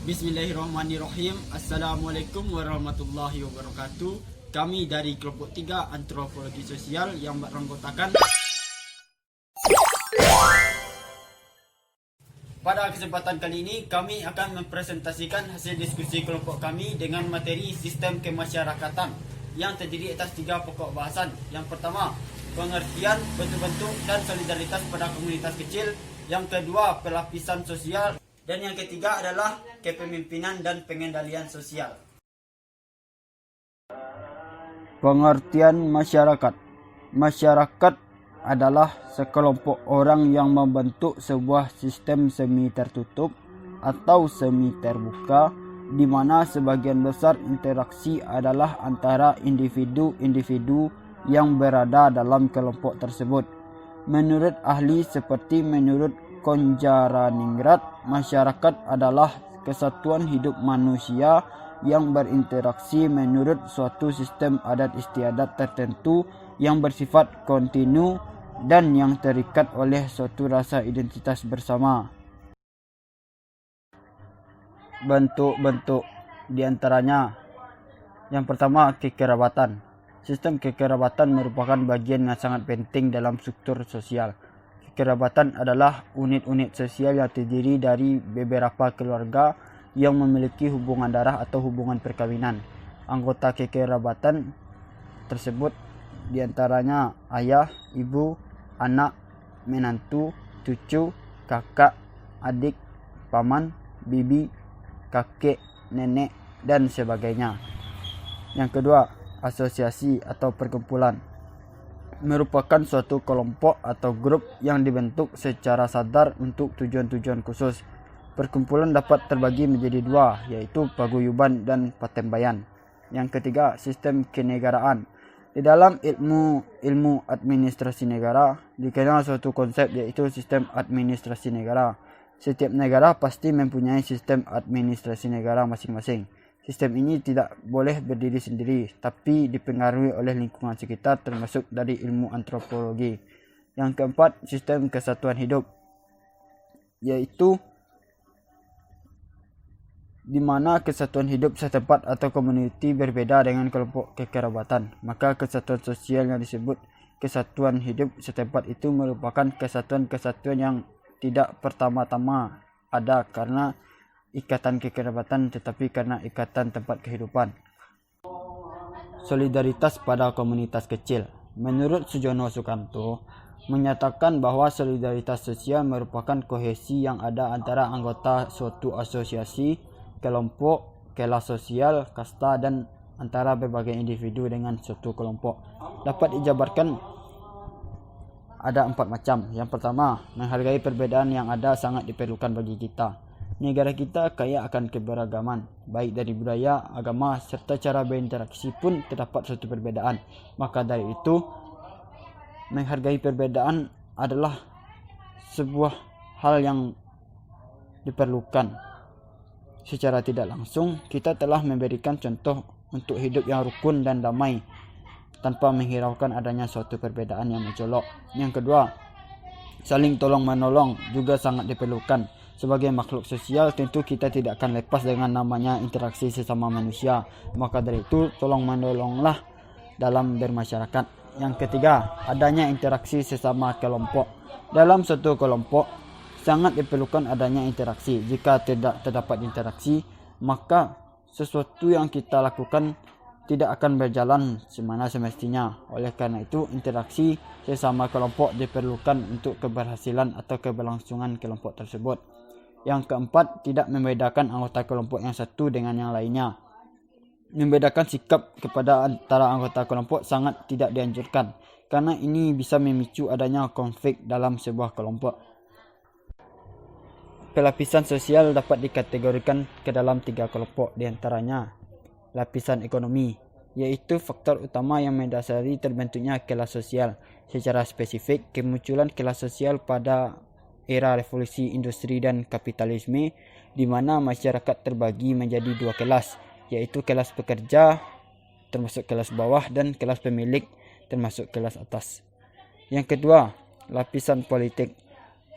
Bismillahirrahmanirrahim. Assalamualaikum warahmatullahi wabarakatuh. Kami dari kelompok 3 Antropologi Sosial yang beranggotakan. Pada kesempatan kali ini kami akan mempresentasikan hasil diskusi kelompok kami dengan materi sistem kemasyarakatan yang terdiri atas 3 pokok bahasan. Yang pertama, pengertian, bentuk-bentuk dan solidaritas pada komunitas kecil. Yang kedua, pelapisan sosial. Dan yang ketiga adalah kepemimpinan dan pengendalian sosial. Pengertian masyarakat. Masyarakat adalah sekelompok orang yang membentuk sebuah sistem semi tertutup atau semi terbuka di mana sebagian besar interaksi adalah antara individu-individu yang berada dalam kelompok tersebut. Menurut ahli seperti menurut Konjaraningrat, masyarakat adalah kesatuan hidup manusia yang berinteraksi menurut suatu sistem adat istiadat tertentu yang bersifat kontinu dan yang terikat oleh suatu rasa identitas bersama. Bentuk-bentuk di antaranya, yang pertama, kekerabatan. Sistem kekerabatan merupakan bagian yang sangat penting dalam struktur sosial. Kekerabatan adalah unit-unit sosial yang terdiri dari beberapa keluarga yang memiliki hubungan darah atau hubungan perkawinan. Anggota kekerabatan tersebut diantaranya ayah, ibu, anak, menantu, cucu, kakak, adik, paman, bibi, kakek, nenek, dan sebagainya. Yang kedua, asosiasi atau perkumpulan merupakan suatu kelompok atau grup yang dibentuk secara sadar untuk tujuan-tujuan khusus. Perkumpulan dapat terbagi menjadi 2, yaitu paguyuban dan patembayan. Yang ketiga, sistem kenegaraan. Di dalam ilmu administrasi negara dikenal suatu konsep, yaitu sistem administrasi negara. Setiap negara pasti mempunyai sistem administrasi negara masing-masing. Sistem ini tidak boleh berdiri sendiri, tapi dipengaruhi oleh lingkungan sekitar termasuk dari ilmu antropologi. Yang keempat, sistem kesatuan hidup, yaitu di mana kesatuan hidup setempat atau komuniti berbeda dengan kelompok kekerabatan. Maka kesatuan sosial yang disebut kesatuan hidup setempat itu merupakan kesatuan-kesatuan yang tidak pertama-tama ada karena ikatan kekerabatan, tetapi karena ikatan tempat kehidupan. Solidaritas pada komunitas kecil. Menurut Sujono Sukanto, menyatakan bahwa solidaritas sosial merupakan kohesi yang ada antara anggota suatu asosiasi, kelompok, kelas sosial, kasta, dan antara berbagai individu dengan suatu kelompok. Dapat dijabarkan ada 4 macam. Yang pertama, menghargai perbedaan yang ada sangat diperlukan bagi kita. Negara kita kaya akan keberagaman, baik dari budaya, agama, serta cara berinteraksi pun terdapat suatu perbedaan. Maka dari itu, menghargai perbedaan adalah sebuah hal yang diperlukan. Secara tidak langsung, kita telah memberikan contoh untuk hidup yang rukun dan damai, tanpa menghiraukan adanya suatu perbedaan yang mencolok. Yang kedua, saling tolong-menolong juga sangat diperlukan. Sebagai makhluk sosial, tentu kita tidak akan lepas dengan namanya interaksi sesama manusia. Maka dari itu, tolong-menolonglah dalam bermasyarakat. Yang ketiga, adanya interaksi sesama kelompok. Dalam suatu kelompok, sangat diperlukan adanya interaksi. Jika tidak terdapat interaksi, maka sesuatu yang kita lakukan tidak akan berjalan semana semestinya. Oleh karena itu, interaksi sesama kelompok diperlukan untuk keberhasilan atau keberlangsungan kelompok tersebut. Yang keempat, tidak membedakan anggota kelompok yang satu dengan yang lainnya. Membedakan sikap kepada antara anggota kelompok sangat tidak dianjurkan, karena ini bisa memicu adanya konflik dalam sebuah kelompok. Pelapisan sosial dapat dikategorikan ke dalam 3 kelompok, diantaranya lapisan ekonomi, yaitu faktor utama yang mendasari terbentuknya kelas sosial. Secara spesifik, kemunculan kelas sosial pada era revolusi industri dan kapitalisme, di mana masyarakat terbagi menjadi 2 kelas, yaitu kelas pekerja termasuk kelas bawah dan kelas pemilik termasuk kelas atas. Yang kedua, lapisan politik.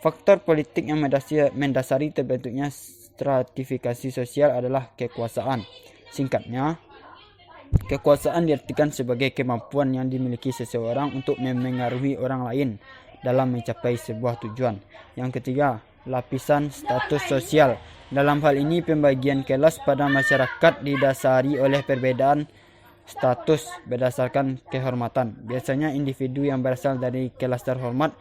Faktor politik yang mendasari terbentuknya stratifikasi sosial adalah kekuasaan. Singkatnya, kekuasaan diartikan sebagai kemampuan yang dimiliki seseorang untuk memengaruhi orang lain dalam mencapai sebuah tujuan. Yang ketiga, lapisan status sosial. Dalam hal ini, pembagian kelas pada masyarakat didasari oleh perbedaan status berdasarkan kehormatan. Biasanya individu yang berasal dari kelas terhormat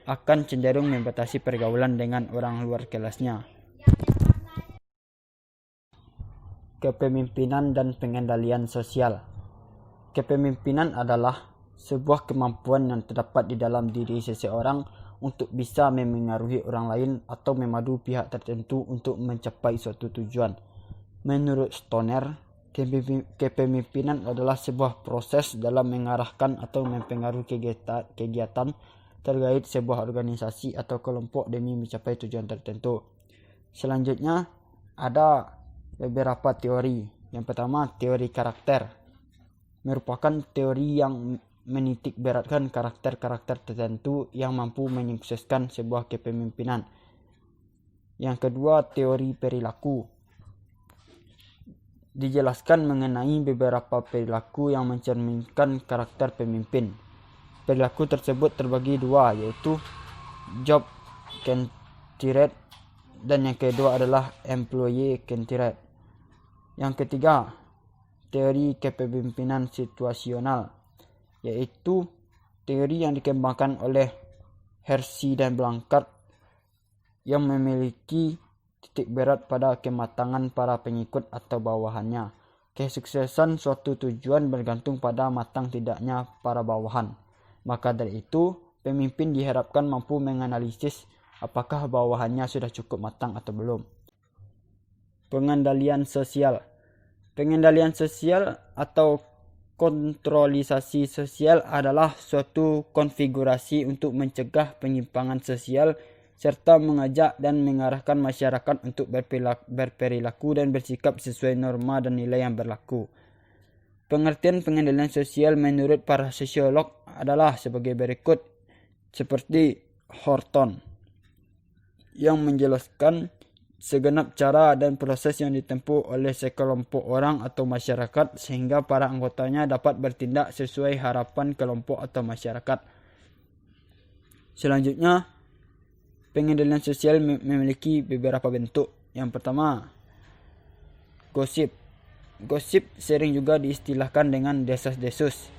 akan cenderung membatasi pergaulan dengan orang luar kelasnya. Kepemimpinan dan pengendalian sosial. Kepemimpinan adalah sebuah kemampuan yang terdapat di dalam diri seseorang untuk bisa memengaruhi orang lain atau memadu pihak tertentu untuk mencapai suatu tujuan. Menurut Stoner, kepemimpinan adalah sebuah proses dalam mengarahkan atau mempengaruhi kegiatan terkait sebuah organisasi atau kelompok demi mencapai tujuan tertentu. Selanjutnya, ada beberapa teori. Yang pertama, teori karakter. Merupakan teori yang menitik beratkan karakter-karakter tertentu yang mampu menyukseskan sebuah kepemimpinan. Yang kedua, teori perilaku. Dijelaskan mengenai beberapa perilaku yang mencerminkan karakter pemimpin. Perilaku tersebut terbagi dua, yaitu job centered dan yang kedua adalah employee centered. Yang ketiga, teori kepemimpinan situasional, yaitu teori yang dikembangkan oleh Hershey dan Blanchard yang memiliki titik berat pada kematangan para pengikut atau bawahannya. Kesuksesan suatu tujuan bergantung pada matang tidaknya para bawahan. Maka dari itu, pemimpin diharapkan mampu menganalisis apakah bawahannya sudah cukup matang atau belum. Pengendalian sosial. Pengendalian sosial atau kontrolisasi sosial adalah suatu konfigurasi untuk mencegah penyimpangan sosial serta mengajak dan mengarahkan masyarakat untuk berperilaku dan bersikap sesuai norma dan nilai yang berlaku. Pengertian pengendalian sosial menurut para sosiolog adalah sebagai berikut, seperti Horton, yang menjelaskan segenap cara dan proses yang ditempuh oleh sekelompok orang atau masyarakat sehingga para anggotanya dapat bertindak sesuai harapan kelompok atau masyarakat. Selanjutnya, pengendalian sosial memiliki beberapa bentuk. Yang pertama, gosip. Gosip sering juga diistilahkan dengan desas-desus,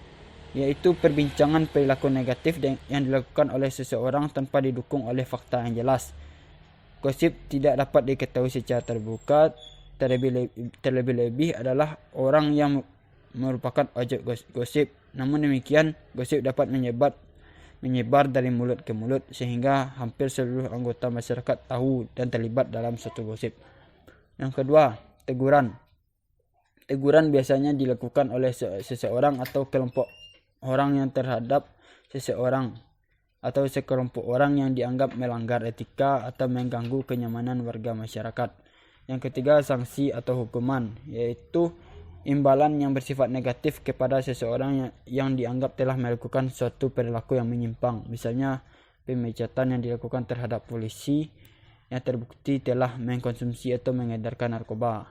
yaitu perbincangan perilaku negatif yang dilakukan oleh seseorang tanpa didukung oleh fakta yang jelas. Gosip tidak dapat diketahui secara terbuka, terlebih-lebih adalah orang yang merupakan objek gosip. Namun demikian, gosip dapat menyebar dari mulut ke mulut sehingga hampir seluruh anggota masyarakat tahu dan terlibat dalam suatu gosip. Yang kedua, teguran. Teguran biasanya dilakukan oleh seseorang atau kelompok orang yang terhadap seseorang atau sekelompok orang yang dianggap melanggar etika atau mengganggu kenyamanan warga masyarakat. Yang ketiga, sanksi atau hukuman, yaitu imbalan yang bersifat negatif kepada seseorang yang dianggap telah melakukan suatu perilaku yang menyimpang. Misalnya, pemecatan yang dilakukan terhadap polisi yang terbukti telah mengkonsumsi atau mengedarkan narkoba.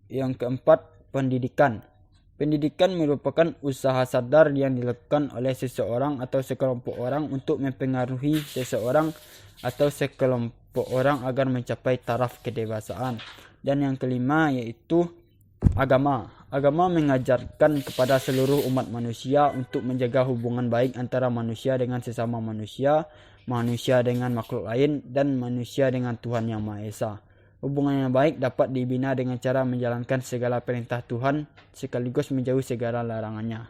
Yang keempat, pendidikan. Pendidikan merupakan usaha sadar yang dilakukan oleh seseorang atau sekelompok orang untuk mempengaruhi seseorang atau sekelompok orang agar mencapai taraf kedewasaan. Dan yang kelima yaitu agama. Agama mengajarkan kepada seluruh umat manusia untuk menjaga hubungan baik antara manusia dengan sesama manusia, manusia dengan makhluk lain, dan manusia dengan Tuhan Yang Maha Esa. Hubungan yang baik dapat dibina dengan cara menjalankan segala perintah Tuhan sekaligus menjauhi segala larangannya.